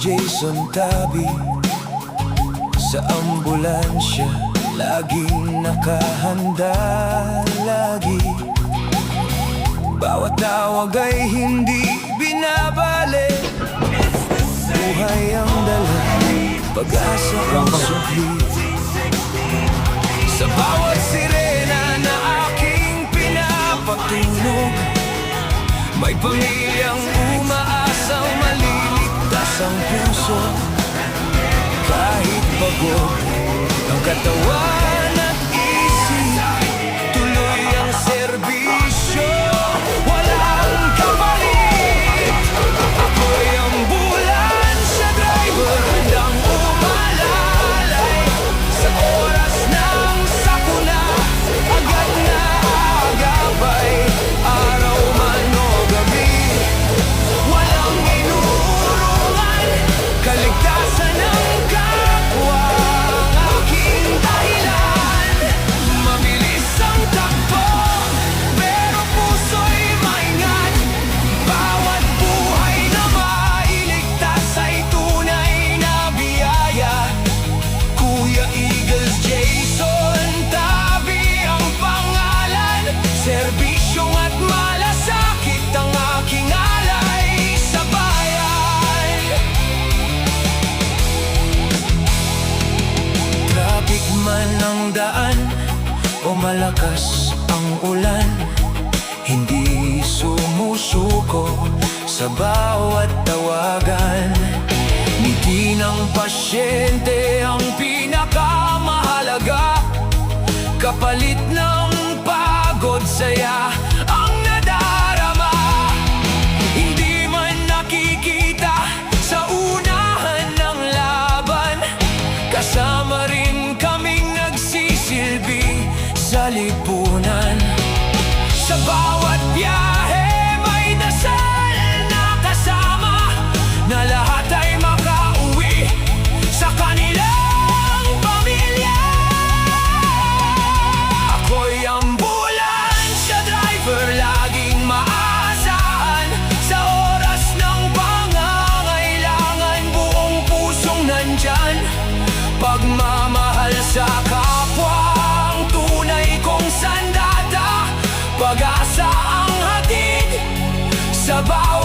Jason Tabi. Sa ambulansya, laging nakahanda, lagi. Bawat tawag ay hindi binabali. Buhay ang dala, pag-asa ang sukli. Sa bawat sirena na aking pinapatunog, may pamilyang umaasang maliligtas ang puso. Kahit pagod ang katawan at isip, tuloy ang serbisyo, walang kapalit. Ako'y ambulansya driver, handang umalalay sa oras ng sakuna. Agad na agabay, araw man o gabi, walang inuurungan, kaligtasan ng kapwa ang aking dahilan. Mabilis ang takbo, pero puso'y maingat. Bawat buhay na mailigtas ay tunay na biyaya. Kuya Eagles Jason Tabi ang pangalan, serbisyong at malasakit ang aking alay sa bayan. Traffic man ang daan o malakas ang ulan, hindi sumusuko sa bawat tawagan. Ngiti ng pasyente ang pinakamahalaga, kapalit ng pagod, saya ang nadarama. Hindi man nakikita sa unahan ng laban, kasama rin kaming nagsisilbi sa lipunan. Sa bawat biyahe may dasal na kasama, na lahat ay makauwi sa kanilang pamilya. Ako'y ambulansya driver, laging maasahan sa oras ng pangangailangan. Buong pusong nandyan, pagmamahal sa kapwa ang tunay kong sandata. Pag-asa ang hatid sa bawat